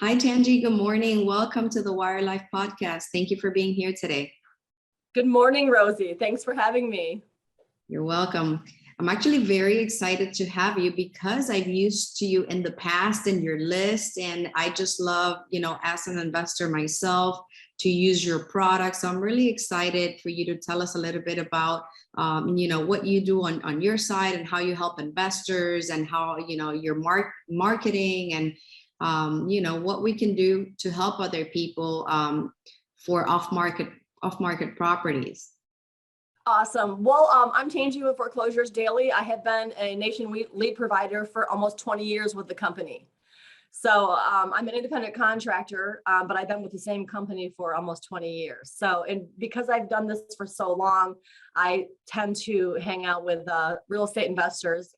Hi, Tangie. Good morning. Welcome to the Wire Life podcast. Thank you for being here today. Good morning, Rosie. Thanks for having me. You're welcome. I'm actually very excited to have you because I've used to you in the past in your list, and I just love, as an investor myself, to use your products. So I'm really excited for you to tell us a little bit about, what you do on your side and how you help investors and how, your marketing and, what we can do to help other people for off-market properties. Awesome. Well, I'm Tangie with Foreclosures Daily. I have been a nationwide lead provider for almost 20 years with the company. So I'm an independent contractor, but I've been with the same company for almost 20 years. So, and because I've done this for so long, I tend to hang out with real estate investors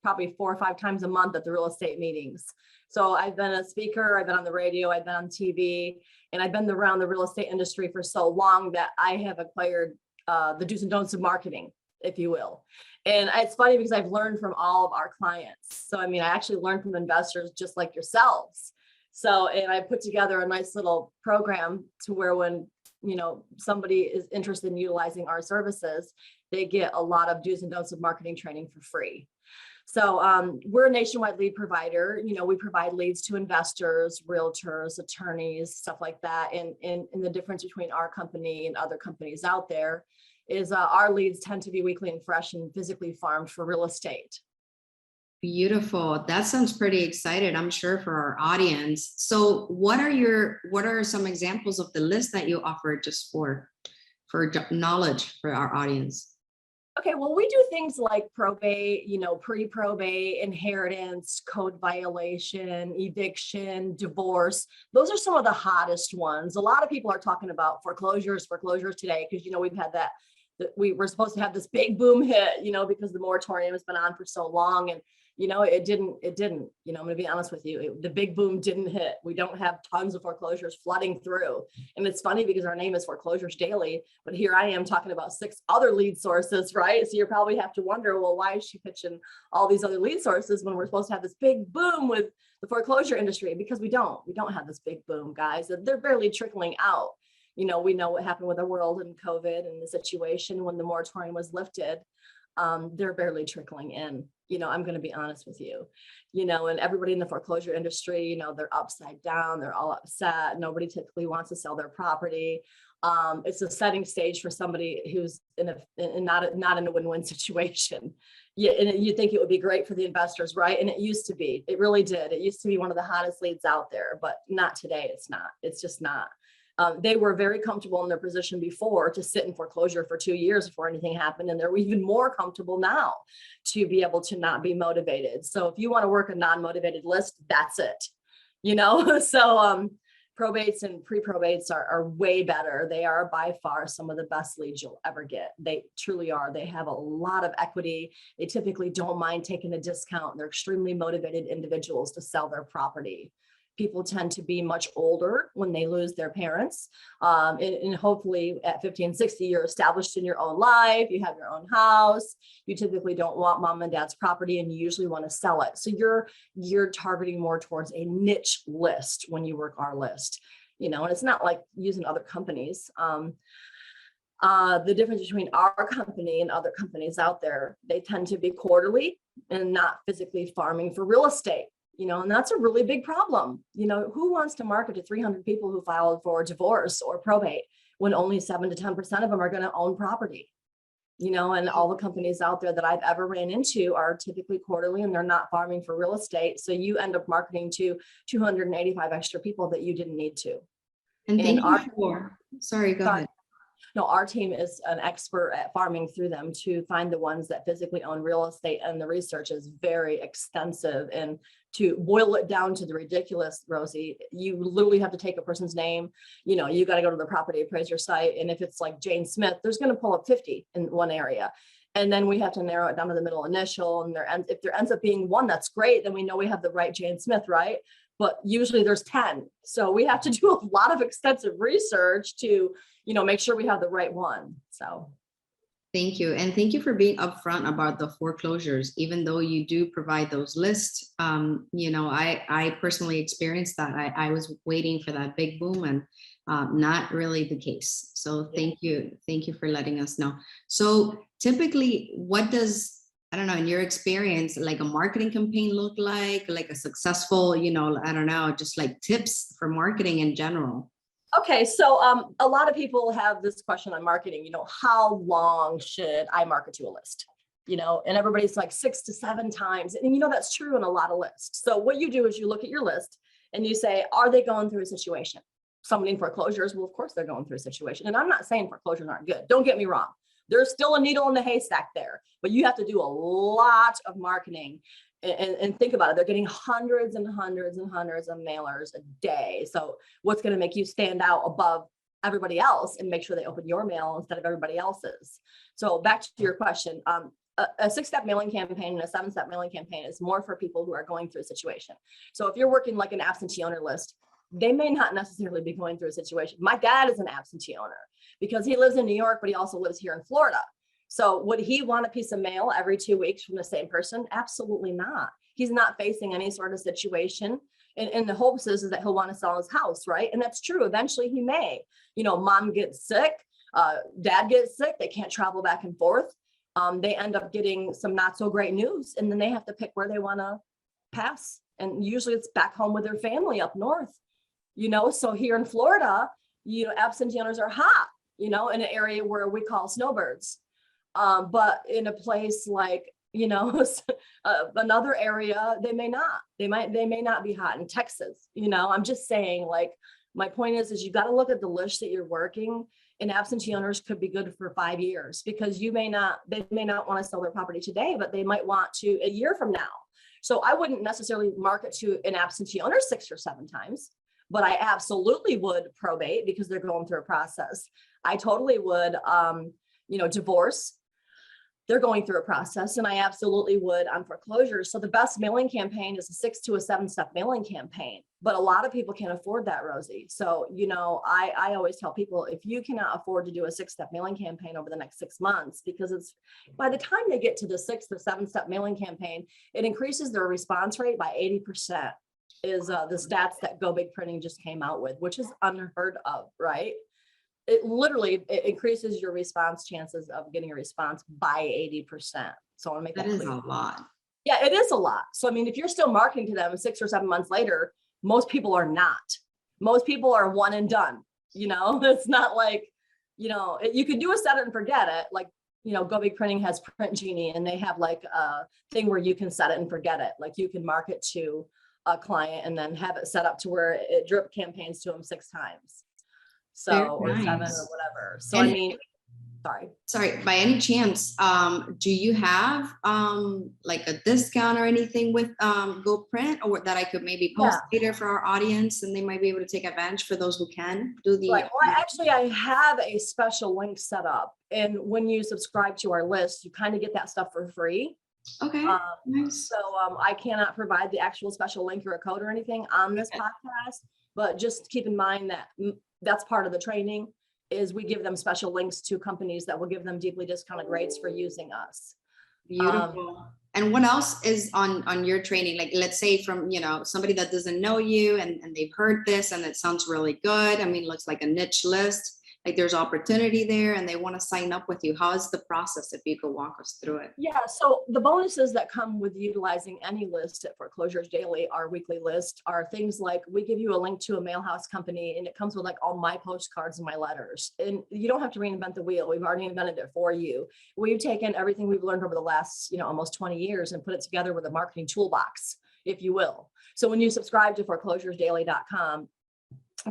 probably 4 or 5 times a month at the real estate meetings. So I've been a speaker, I've been on the radio, I've been on TV, and I've been around the real estate industry for so long that I have acquired the do's and don'ts of marketing, if you will. And it's funny because I've learned from all of our clients. So, I actually learned from investors just like yourselves. So, and I put together a nice little program to where when, somebody is interested in utilizing our services, they get a lot of do's and don'ts of marketing training for free. So we're a nationwide lead provider. We provide leads to investors, realtors, attorneys, stuff like that. And the difference between our company and other companies out there is our leads tend to be weekly and fresh and physically farmed for real estate. Beautiful. That sounds pretty exciting, I'm sure, for our audience. So what are some examples of the list that you offer just for knowledge for our audience? Okay, well, we do things like probate, pre-probate, inheritance, code violation, eviction, divorce. Those are some of the hottest ones. A lot of people are talking about foreclosures today because, we've had that we were supposed to have this big boom hit, because the moratorium has been on for so long. And, it didn't, I'm going to be honest with you. The big boom didn't hit. We don't have tons of foreclosures flooding through. And it's funny because our name is Foreclosures Daily, but here I am talking about 6 other lead sources, right? So you probably have to wonder, well, why is she pitching all these other lead sources when we're supposed to have this big boom with the foreclosure industry? Because we don't have this big boom, guys. They're barely trickling out. We know what happened with the world and COVID and the situation when the moratorium was lifted. They're barely trickling in. I'm going to be honest with you, and everybody in the foreclosure industry, they're upside down. They're all upset. Nobody typically wants to sell their property. It's a setting stage for somebody who's not in a win-win situation. Yeah, and you think it would be great for the investors, right? And it used to be. It really did. It used to be one of the hottest leads out there, but not today. It's not. It's just not. They were very comfortable in their position before to sit in foreclosure for 2 years before anything happened. And they're even more comfortable now to be able to not be motivated. So if you want to work a non-motivated list, that's it, So probates and pre-probates are way better. They are by far some of the best leads you'll ever get. They truly are. They have a lot of equity. They typically don't mind taking a discount. They're extremely motivated individuals to sell their property. People tend to be much older when they lose their parents. And hopefully at 50 and 60, you're established in your own life. You have your own house. You typically don't want mom and dad's property and you usually want to sell it. So you're targeting more towards a niche list when you work our list, and it's not like using other companies. The difference between our company and other companies out there, they tend to be quarterly and not physically farming for real estate. And that's a really big problem. Who wants to market to 300 people who filed for divorce or probate when only 7 to 10% of them are going to own property? And all the companies out there that I've ever ran into are typically quarterly and they're not farming for real estate. So you end up marketing to 285 extra people that you didn't need to. And thank you for, sorry, go ahead. No, our team is an expert at farming through them to find the ones that physically own real estate, and the research is very extensive. And to boil it down to the ridiculous, Rosie, you literally have to take a person's name. You got to go to the property appraiser site, and if it's like Jane Smith, there's going to pull up 50 in one area. And then we have to narrow it down to the middle initial. And if there ends up being one, that's great. Then we know we have the right Jane Smith, right? But usually there's 10. So we have to do a lot of extensive research to, make sure we have the right one. So. Thank you. And thank you for being upfront about the foreclosures, even though you do provide those lists. I personally experienced that. I was waiting for that big boom and not really the case. So thank you. Thank you for letting us know. So typically, what does, I don't know, in your experience, like a marketing campaign look like a successful, I don't know, just like tips for marketing in general? Okay, so a lot of people have this question on marketing, how long should I market to a list? And everybody's like 6 to 7 times. And that's true in a lot of lists. So what you do is you look at your list and you say, are they going through a situation? Somebody in foreclosures, well, of course they're going through a situation. And I'm not saying foreclosures aren't good. Don't get me wrong. There's still a needle in the haystack there, but you have to do a lot of marketing. And think about it, they're getting hundreds and hundreds and hundreds of mailers a day. So what's going to make you stand out above everybody else and make sure they open your mail instead of everybody else's? So back to your question, a 6-step mailing campaign and a 7-step mailing campaign is more for people who are going through a situation. So if you're working like an absentee owner list, they may not necessarily be going through a situation. My dad is an absentee owner because he lives in New York, but he also lives here in Florida. So would he want a piece of mail every 2 weeks from the same person? Absolutely not. He's not facing any sort of situation. And the hopes is that he'll want to sell his house, right? And that's true. Eventually he may. Mom gets sick, dad gets sick, they can't travel back and forth. They end up getting some not so great news, and then they have to pick where they want to pass. And usually it's back home with their family up north. So here in Florida, absentee owners are hot, in an area where we call snowbirds. But in a place like, another area, they may not. They may not be hot in Texas. I'm just saying, like, my point is you got to look at the list that you're working, and absentee owners could be good for 5 years because they may not want to sell their property today, but they might want to a year from now. So I wouldn't necessarily market to an absentee owner 6 or 7 times, but I absolutely would probate because they're going through a process. I totally would, divorce. They're going through a process, and I absolutely would on foreclosures. So the best mailing campaign is a 6 to a 7-step mailing campaign, but a lot of people can't afford that, Rosie. So, I always tell people, if you cannot afford to do a 6-step mailing campaign over the next 6 months, because it's by the time they get to the 6th or 7-step mailing campaign, it increases their response rate by 80%. Is the stats that Go Big Printing just came out with, which is unheard of, right? It increases your response chances of getting a response by 80%. So I want to make that clear. That is a lot. Yeah, it is a lot. So, I mean, if you're still marketing to them 6 or 7 months later, most people are not. Most people are one and done. It's not like, you could do a set it and forget it. Like, Go Big Printing has Print Genie, and they have like a thing where you can set it and forget it. Like you can market to a client and then have it set up to where it drip campaigns to them 6 times. So, or 7 or whatever. So, And, I mean, sorry, by any chance, do you have like a discount or anything with Go Print, or that I could maybe post later for our audience, and they might be able to take advantage for those who can do the. Right. Well, I have a special link set up, and when you subscribe to our list, you kind of get that stuff for free. Okay. Nice. So I cannot provide the actual special link or a code or anything on this podcast, but just keep in mind that that's part of the training. Is we give them special links to companies that will give them deeply discounted rates for using us. Beautiful. And what else is on your training? Like, let's say from, somebody that doesn't know you and they've heard this and it sounds really good. I mean, it looks like a niche list. Like there's opportunity there and they want to sign up with you. How is the process, if you could walk us through it? Yeah, so the bonuses that come with utilizing any list at Foreclosures Daily, our weekly list, are things like we give you a link to a mail house company, and it comes with like all my postcards and my letters. And you don't have to reinvent the wheel. We've already invented it for you. We've taken everything we've learned over the last, almost 20 years and put it together with a marketing toolbox, if you will. So when you subscribe to foreclosuresdaily.com,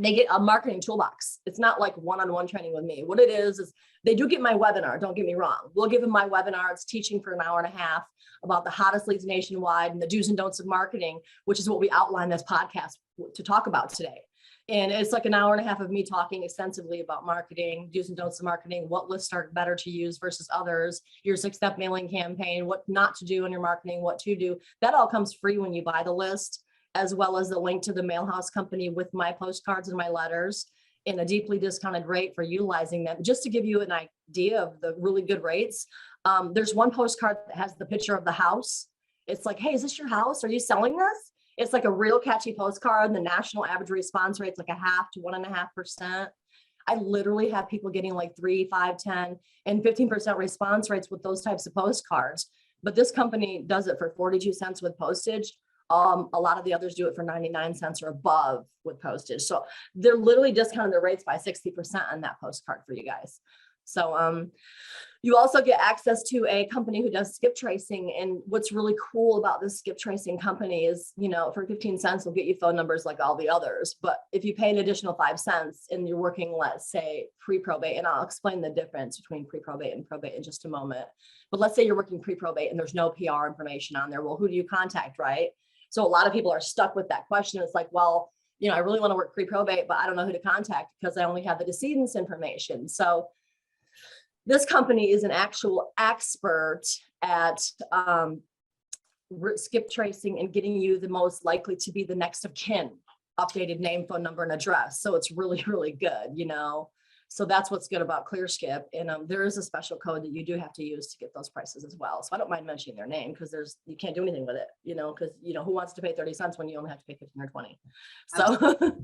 they get a marketing toolbox. It's not like one-on-one training with me. What it is they do get my webinar. Don't get me wrong. We'll give them my webinar. It's teaching for an hour and a half about the hottest leads nationwide and the do's and don'ts of marketing, which is what we outline this podcast to talk about today. And it's like an hour and a half of me talking extensively about marketing, do's and don'ts of marketing, what lists are better to use versus others, your 6-step mailing campaign, what not to do in your marketing, what to do. That all comes free when you buy the list, as well as the link to the mail house company with my postcards and my letters. in a deeply discounted rate for utilizing them. Just to give you an idea of the really good rates, there's one postcard that has the picture of the house. It's like, hey, is this your house? Are you selling this? It's like a real catchy postcard. The national average response rate is like 0.5 to 1.5%. I literally have people getting like 3, 5, 10, and 15% response rates with those types of postcards. But this company does it for 42 cents with postage. A lot of the others do it for 99 cents or above with postage. So they're literally discounting their rates by 60% on that postcard for you guys. So you also get access to a company who does skip tracing. And what's really cool about this skip tracing company is, you know, for 15 cents, they'll get you phone numbers like all the others. But if you pay an additional 5 cents and you're working, let's say pre-probate, and I'll explain the difference between pre-probate and probate in just a moment. But let's say you're working pre-probate and there's no PR information on there. Well, who do you contact, right? So a lot of people are stuck with that question. It's like, well, you know, I really want to work pre-probate, but I don't know who to contact because I only have the decedent's information. So this company is an actual expert at skip tracing and getting you the most likely to be the next of kin, updated name, phone number, and address. So it's really, really good, you know. So that's what's good about ClearSkip. And there is a special code that you do have to use to get those prices as well. So I don't mind mentioning their name because you can't do anything with it, you know, because, you know, who wants to pay 30 cents when you only have to pay 15 or 20? So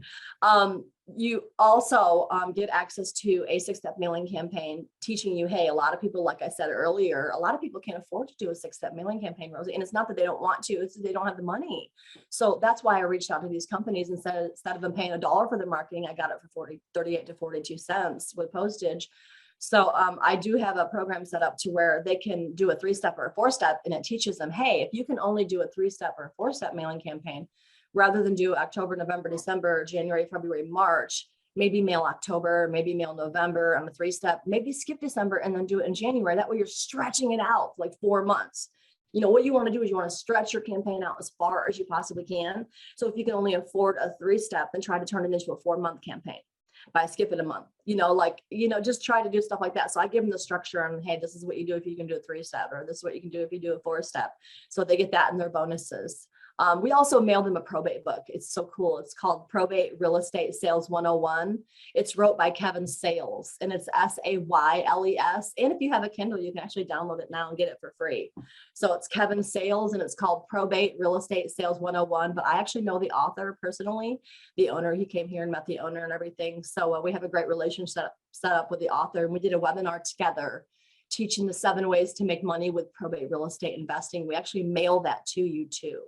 you also get access to a 6-step mailing campaign teaching you, hey, a lot of people, like I said earlier, a lot of people can't afford to do a 6-step mailing campaign, Rosie. And it's not that they don't want to, it's that they don't have the money. So that's why I reached out to these companies instead of them paying $1 for the marketing, I got it for 38 to 42 cents with postage. So I do have a program set up to where they can do a 3-step or a 4-step, and it teaches them, hey, if you can only do a 3-step or a 4-step mailing campaign, rather than do October, November, December, January, February, March, maybe mail October, maybe mail November on a 3-step, maybe skip December and then do it in January. That way you're stretching it out for like 4 months. You know, what you want to do is you want to stretch your campaign out as far as you possibly can. So if you can only afford a 3-step, then try to turn it into a 4-month campaign by skipping a month, you know, like, you know, just try to do stuff like that. So I give them the structure on, hey, this is what you do if you can do a 3-step, or this is what you can do if you do a 4-step. So they get that in their bonuses. We also mailed them a probate book. It's so cool. It's called Probate Real Estate Sales 101. It's wrote by Kevin Sayles, and it's Sayles. And if you have a Kindle, you can actually download it now and get it for free. So it's Kevin Sayles, and it's called Probate Real Estate Sales 101. But I actually know the author personally, the owner. He came here and met the owner and everything. So we have a great relationship set up with the author. And we did a webinar together teaching the 7 ways to make money with probate real estate investing. We actually mail that to you too.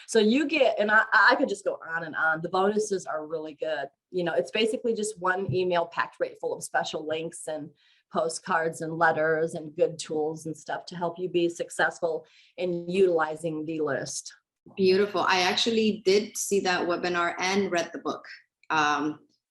So you get, and I could just go on and on. The bonuses are really good. You know, it's basically just one email packed right full of special links and postcards and letters and good tools and stuff to help you be successful in utilizing the list. Beautiful. I actually did see that webinar and read the book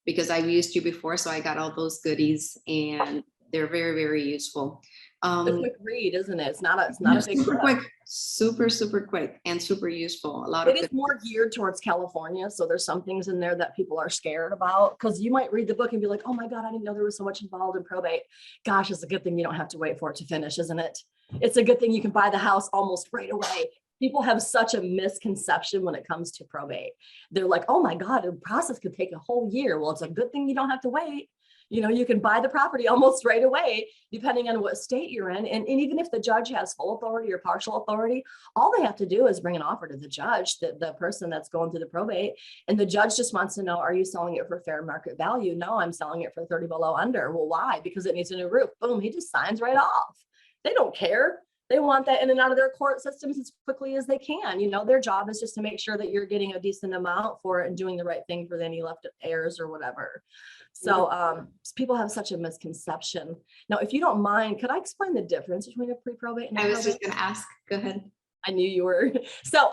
because I've used you before. So I got all those goodies and they're very, very useful. A quick read, isn't it? It's not a big super quick, super quick and super useful. It is more geared towards California. So there's some things in there that people are scared about, because you might read the book and be like, oh my God, I didn't know there was so much involved in probate. Gosh, it's a good thing you don't have to wait for it to finish, isn't it? It's a good thing you can buy the house almost right away. People have such a misconception when it comes to probate. They're like, oh my God, the process could take a whole year. Well, it's a good thing you don't have to wait. You know, you can buy the property almost right away, depending on what state you're in. And even if the judge has full authority or partial authority, all they have to do is bring an offer to the judge, the person that's going through the probate. And the judge just wants to know, are you selling it for fair market value? No, I'm selling it for 30 below under. Well, why? Because it needs a new roof. Boom, he just signs right off. They don't care. They want that in and out of their court systems as quickly as they can. You know, their job is just to make sure that you're getting a decent amount for it and doing the right thing for any left heirs or whatever. So people have such a misconception. Now, if you don't mind, could I explain the difference between a pre-probate and a probate? I was just going to ask. Go ahead. I knew you were. So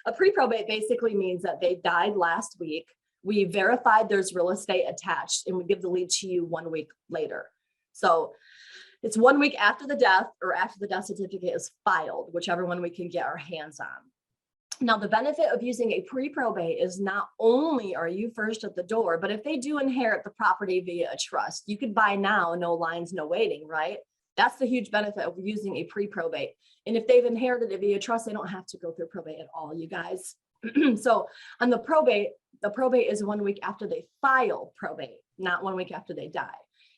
a pre-probate basically means that they died last week. We verified there's real estate attached, and we give the lead to you 1 week later. So it's 1 week after the death or after the death certificate is filed, whichever one we can get our hands on. Now, the benefit of using a pre-probate is not only are you first at the door, but if they do inherit the property via a trust, you could buy now, no lines, no waiting, right? That's the huge benefit of using a pre-probate. And if they've inherited it via trust, they don't have to go through probate at all, you guys. So on the probate is 1 week after they file probate. not 1 week after they die.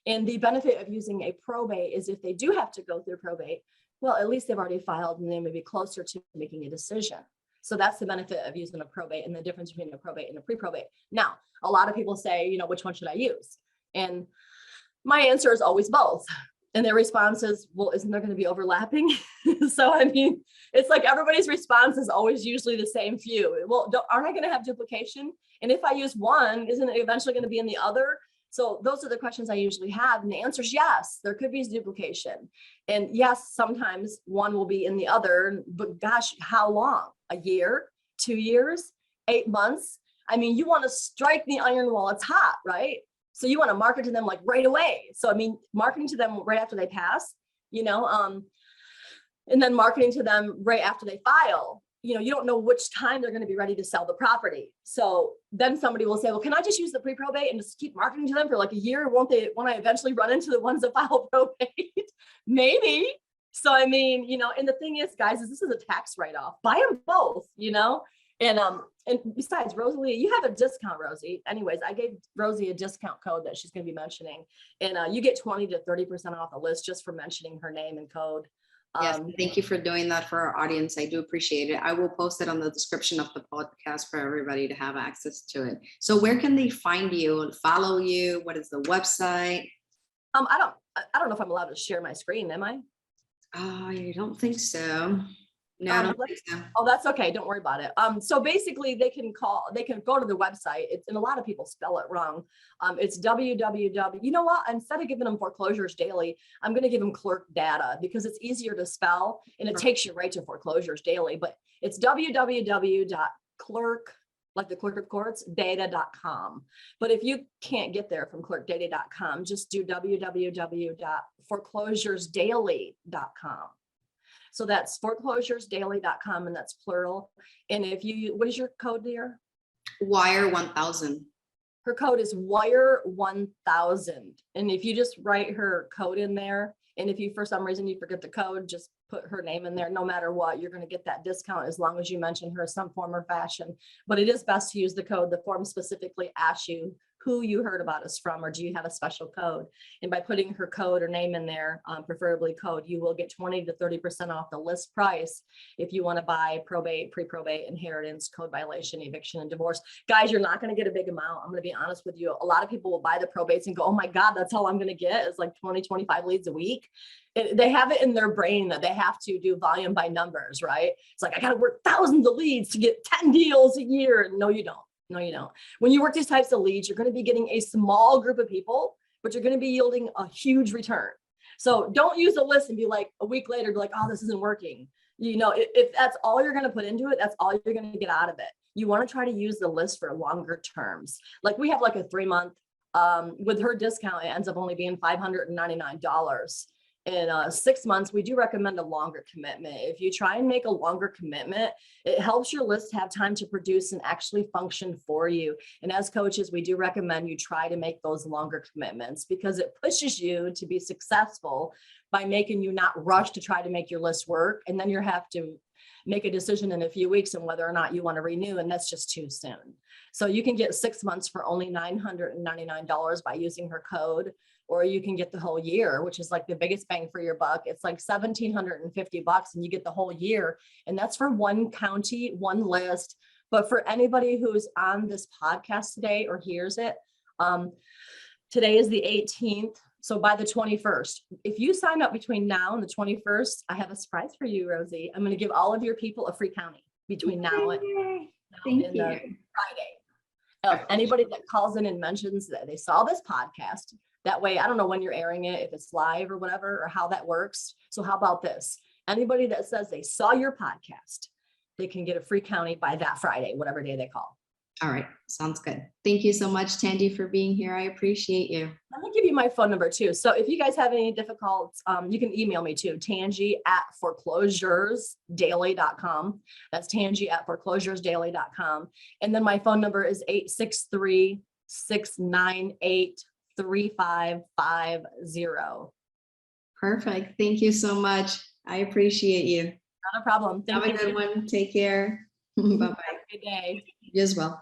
And the benefit of using a probate is if they do have to go through probate, well, at least they've already filed and they may be closer to making a decision. So that's the benefit of using a probate and the difference between a probate and a pre-probate. Now, a lot of people say, which one should I use? And my answer is always both. And their response is, well, isn't there going to be overlapping? So, I mean, it's like everybody's response is always usually the same few. Well, aren't I going to have duplication? And if I use one, isn't it eventually going to be in the other? So those are the questions I usually have. And the answer is yes, there could be duplication. And yes, sometimes one will be in the other, but gosh, how long? A year, 2 years, 8 months? I mean, you want to strike the iron while it's hot, right? So you want to market to them like right away. So, I mean, marketing to them right after they pass, and then marketing to them right after they file. You don't know which time they're going to be ready to sell the property. So then somebody will say, well, can I just use the pre-probate and just keep marketing to them for like a year? Won't I eventually run into the ones that file probate? Maybe. So, I mean, and the thing is, guys, this is a tax write-off. Buy them both, and besides, Rosalie, you have a discount, Rosie. Anyways, I gave Rosie a discount code that she's going to be mentioning, and you get 20 to 30% off the list just for mentioning her name and code. Yes, thank you for doing that for our audience. I do appreciate it. I will post it on the description of the podcast for everybody to have access to it. So where can they find you, follow you? What is the website? I don't know if I'm allowed to share my screen, am I? I don't think so. No, I don't think so. Oh, that's okay. Don't worry about it. So basically they can go to the website. And a lot of people spell it wrong. It's www. You know what? Instead of giving them foreclosures daily, I'm going to give them clerk data because it's easier to spell and it takes you right to foreclosures daily. But it's www.clerk, like the clerk of courts, data.com. But if you can't get there from clerkdata.com, just do www.foreclosuresdaily.com. So that's foreclosuresdaily.com, and that's plural. And what is your code, dear? Wire 1000. Her code is Wire 1000. And if you just write her code in there, and if you, for some reason, you forget the code, just put her name in there. No matter what, you're going to get that discount as long as you mention her in some form or fashion. But it is best to use the code. The form specifically asks you who you heard about us from, or do you have a special code? And by putting her code or name in there, preferably code, you will get 20 to 30% off the list price if you want to buy probate, pre-probate, inheritance, code violation, eviction, and divorce. Guys, you're not going to get a big amount. I'm going to be honest with you. A lot of people will buy the probates and go, oh my God, that's all I'm going to get is like 20, 25 leads a week. They have it in their brain that they have to do volume by numbers, right? It's like, I got to work thousands of leads to get 10 deals a year. No, you don't. No, you don't. When you work these types of leads, you're going to be getting a small group of people, but you're going to be yielding a huge return. So don't use a list and be like a week later, be like, oh, this isn't working. If that's all you're going to put into it, that's all you're going to get out of it. You want to try to use the list for longer terms. Like we have like a 3-month, with her discount, it ends up only being $599. In 6 months, we do recommend a longer commitment. If you try and make a longer commitment, it helps your list have time to produce and actually function for you. And as coaches, we do recommend you try to make those longer commitments because it pushes you to be successful by making you not rush to try to make your list work. And then you have to make a decision in a few weeks on whether or not you want to renew, and that's just too soon. So you can get 6 months for only $999 by using her code, or you can get the whole year, which is like the biggest bang for your buck. It's like $1,750 and you get the whole year. And that's for one county, one list. But for anybody who's on this podcast today or hears it, today is the 18th. So by the 21st, if you sign up between now and the 21st, I have a surprise for you, Rosie. I'm going to give all of your people a free county between now and Friday. Anybody that calls in and mentions that they saw this podcast, that way, I don't know when you're airing it, if it's live or whatever, or how that works. So how about this? Anybody that says they saw your podcast, they can get a free county by that Friday, whatever day they call. All right. Sounds good. Thank you so much, Tangie, for being here. I appreciate you. Let me give you my phone number too. So if you guys have any difficulties, you can email me too, Tangie@foreclosuresdaily.com. That's Tangie@foreclosuresdaily.com. And then my phone number is 863-698-3550. Perfect. Thank you so much. I appreciate you. Not a problem. Have a good one. Take care. Bye-bye. Good day. You as well.